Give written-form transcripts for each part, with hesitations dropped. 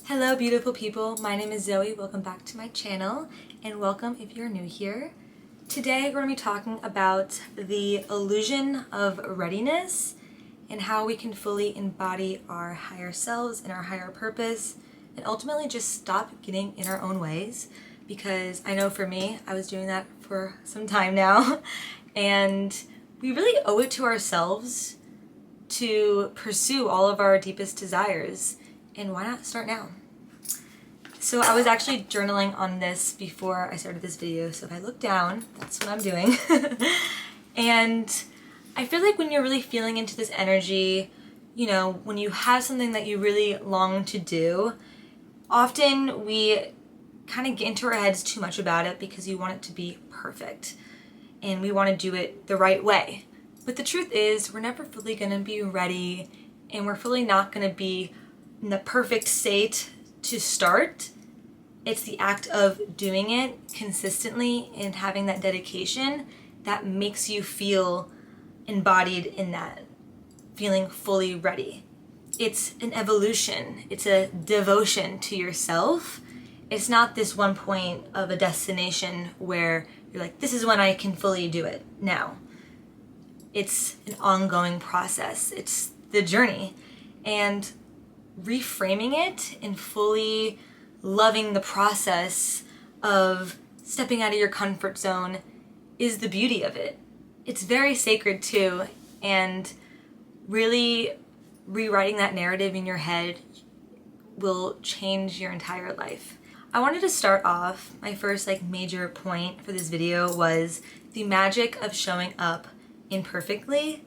Hello beautiful people, my name is Zoe. Welcome back to my channel and welcome if you're new here. Today we're going to be talking about the illusion of readiness and how we can fully embody our higher selves and our higher purpose and ultimately just stop getting in our own ways, because I know for me, I was doing that for some time now and we really owe it to ourselves to pursue all of our deepest desires. And why not start now? So I was actually journaling on this before I started this video, so if I look down, that's what I'm doing. And I feel like when you're really feeling into this energy, you know, when you have something that you really long to do, often we kind of get into our heads too much about it because you want it to be perfect and we want to do it the right way. But the truth is, we're never fully going to be ready and we're fully not going to be in the perfect state to start. It's the act of doing it consistently and having that dedication that makes you feel embodied in that, feeling fully ready. It's an evolution. It's a devotion to yourself. It's not this one point of a destination where you're like, this is when I can fully do it now. It's an ongoing process. It's the journey. And reframing it and fully loving the process of stepping out of your comfort zone is the beauty of it. It's very sacred too, and really rewriting that narrative in your head will change your entire life. I wanted to start off, my first major point for this video was the magic of showing up imperfectly.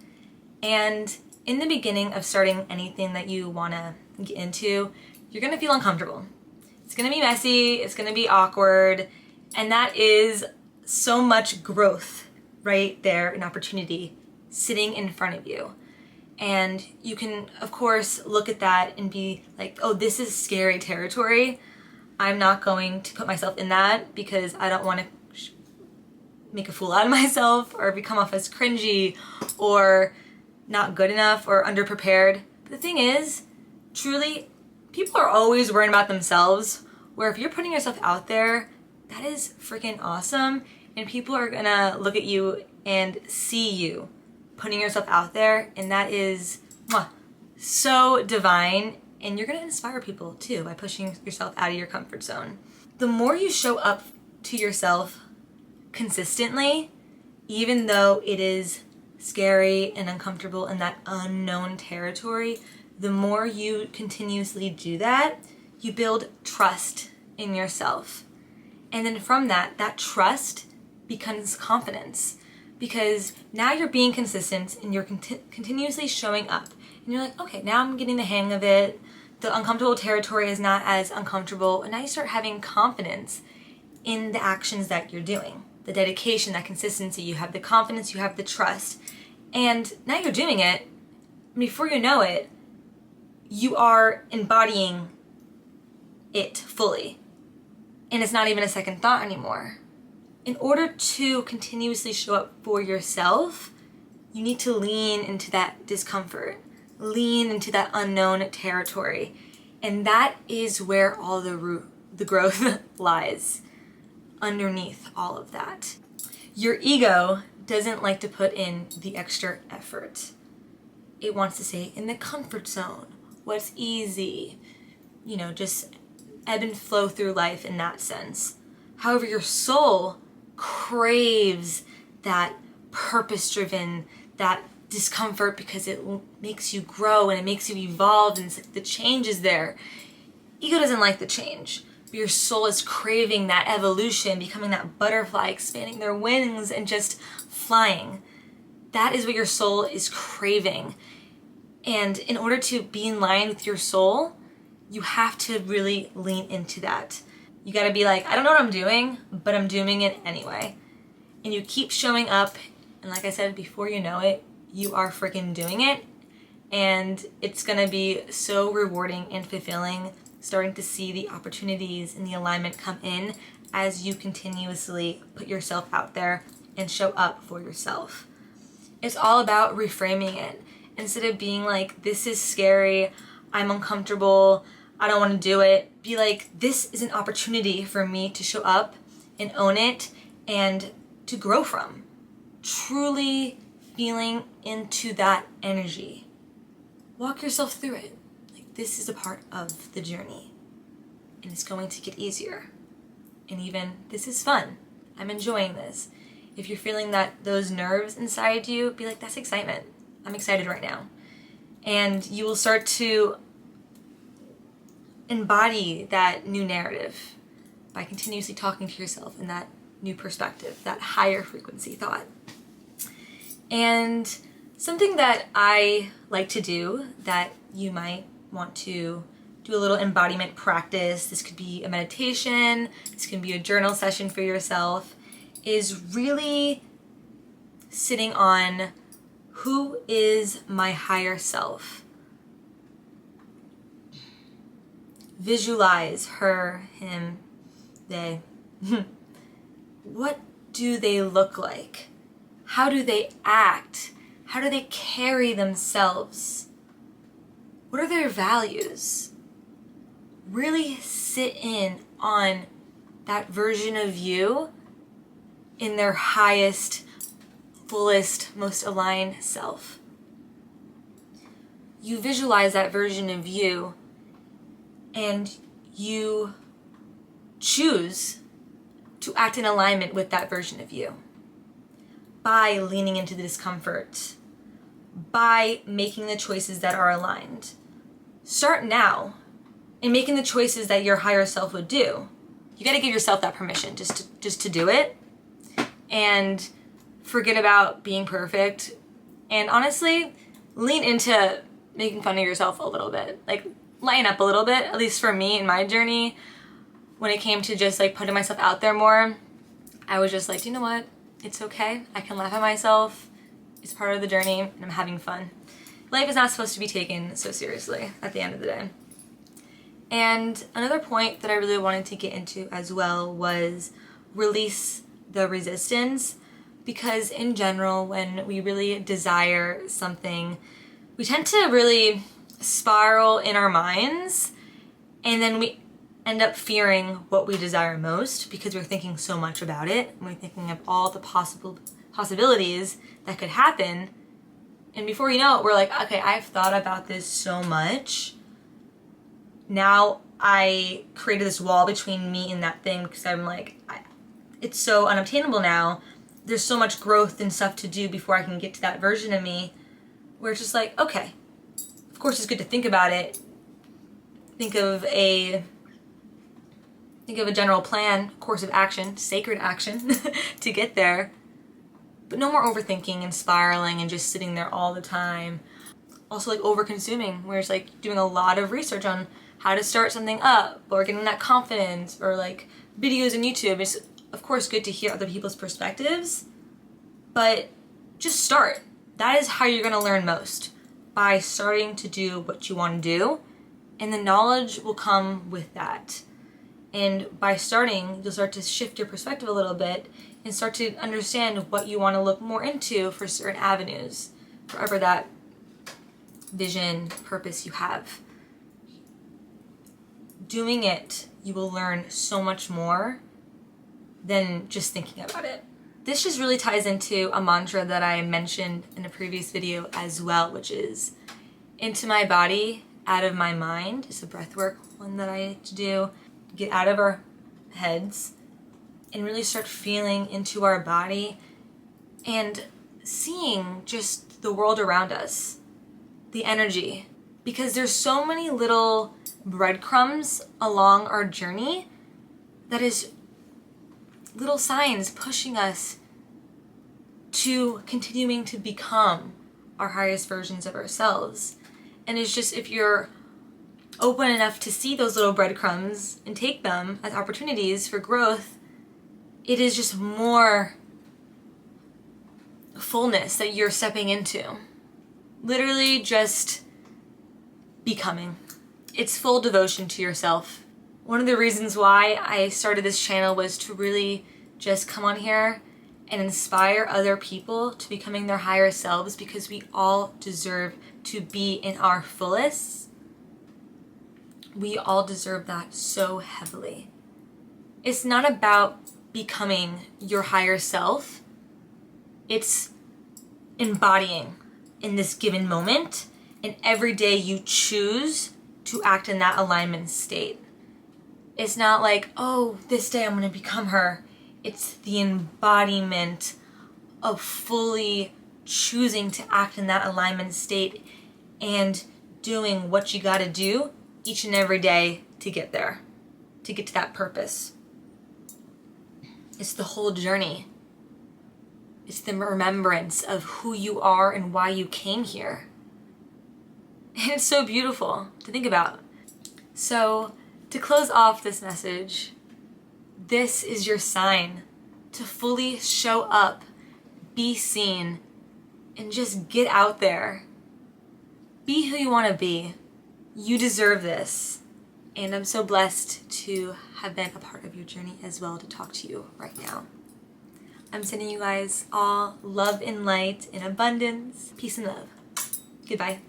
And in the beginning of starting anything that you want to get into, you're going to feel uncomfortable. It's going to be messy, it's going to be awkward, and that is so much growth right there, an opportunity sitting in front of you. And you can, of course, look at that and be like, oh, this is scary territory. I'm not going to put myself in that because I don't want to make a fool out of myself or become off as cringy or not good enough or underprepared. But the thing is, truly, people are always worrying about themselves, where if you're putting yourself out there, that is freaking awesome, and people are gonna look at you and see you putting yourself out there, and that is so divine, and you're gonna inspire people too by pushing yourself out of your comfort zone. The more you show up to yourself consistently, even though it is scary and uncomfortable in that unknown territory, the more you continuously do that, you build trust in yourself. And then from that trust becomes confidence, because now you're being consistent and you're continuously showing up. And you're like, okay, now I'm getting the hang of it. The uncomfortable territory is not as uncomfortable. And now you start having confidence in the actions that you're doing. The dedication, that consistency, you have the confidence, you have the trust. And now you're doing it. Before you know it, you are embodying it fully. And it's not even a second thought anymore. In order to continuously show up for yourself, you need to lean into that discomfort, lean into that unknown territory. And that is where all the growth lies, underneath all of that. Your ego doesn't like to put in the extra effort. It wants to stay in the comfort zone, what's easy, you know, just ebb and flow through life in that sense. However, your soul craves that purpose-driven, that discomfort, because it makes you grow and it makes you evolve, and the change is there. Ego doesn't like the change, but your soul is craving that evolution, becoming that butterfly, expanding their wings and just flying. That is what your soul is craving. And in order to be in line with your soul, you have to really lean into that. You gotta be like, I don't know what I'm doing, but I'm doing it anyway. And you keep showing up, and like I said, before you know it, you are freaking doing it. And it's gonna be so rewarding and fulfilling, starting to see the opportunities and the alignment come in as you continuously put yourself out there and show up for yourself. It's all about reframing it. Instead of being like, this is scary, I'm uncomfortable, I don't want to do it. Be like, this is an opportunity for me to show up and own it and to grow from. Truly feeling into that energy. Walk yourself through it. Like, this is a part of the journey. And it's going to get easier. And even, this is fun. I'm enjoying this. If you're feeling that those nerves inside you, be like, that's excitement. I'm excited right now. And you will start to embody that new narrative by continuously talking to yourself in that new perspective, that higher frequency thought. And something that I like to do that you might want to do a little embodiment practice, this could be a meditation, this can be a journal session for yourself, is really sitting on who is my higher self. Visualize her, him, they. What do they look like? How do they act? How do they carry themselves? What are their values? Really sit in on that version of you in their highest, fullest, most aligned self. You visualize that version of you and you choose to act in alignment with that version of you by leaning into the discomfort, by making the choices that are aligned. Start now in making the choices that your higher self would do. You got to give yourself that permission just to do it and forget about being perfect. And honestly, lean into making fun of yourself a little bit. Like, lighten up a little bit, at least for me in my journey. When it came to just like putting myself out there more, I was just like, you know what? It's okay. I can laugh at myself. It's part of the journey and I'm having fun. Life is not supposed to be taken so seriously at the end of the day. And another point that I really wanted to get into as well was release the resistance, because in general, when we really desire something, we tend to really spiral in our minds, and then we end up fearing what we desire most because we're thinking so much about it, and we're thinking of all the possibilities that could happen. And before you know it, we're like, okay, I've thought about this so much. Now I created this wall between me and that thing because I'm like, it's so unobtainable now. There's so much growth and stuff to do before I can get to that version of me, where it's just like, okay, of course it's good to think about it. Think of a general plan, course of action, sacred action to get there. But no more overthinking and spiraling and just sitting there all the time. Also like over-consuming, where it's like doing a lot of research on how to start something up or getting that confidence, or like videos on YouTube. It's of course good to hear other people's perspectives, but just start. That is how you're going to learn most, by starting to do what you want to do, and the knowledge will come with that. And by starting, you'll start to shift your perspective a little bit and start to understand what you want to look more into for certain avenues, forever that vision, purpose you have. Doing it, you will learn so much more than just thinking about it. This just really ties into a mantra that I mentioned in a previous video as well, which is into my body, out of my mind. It's a breathwork one that I like to do. Get out of our heads and really start feeling into our body and seeing just the world around us, the energy, because there's so many little breadcrumbs along our journey that is little signs pushing us to continuing to become our highest versions of ourselves. And it's just, if you're open enough to see those little breadcrumbs and take them as opportunities for growth, it is just more fullness that you're stepping into. Literally just becoming. It's full devotion to yourself. One of the reasons why I started this channel was to really just come on here and inspire other people to becoming their higher selves, because we all deserve to be in our fullest We all deserve that so heavily. It's not about becoming your higher self. It's embodying in this given moment, and every day you choose to act in that alignment state. It's not like, oh, this day I'm going to become her. It's the embodiment of fully choosing to act in that alignment state and doing what you got to do each and every day to get there, to get to that purpose. It's the whole journey. It's the remembrance of who you are and why you came here. And it's so beautiful to think about. So, to close off this message, this is your sign to fully show up, be seen, and just get out there. Be who you want to be. You deserve this. And I'm so blessed to have been a part of your journey as well, to talk to you right now. I'm sending you guys all love and light and abundance, peace and love. Goodbye.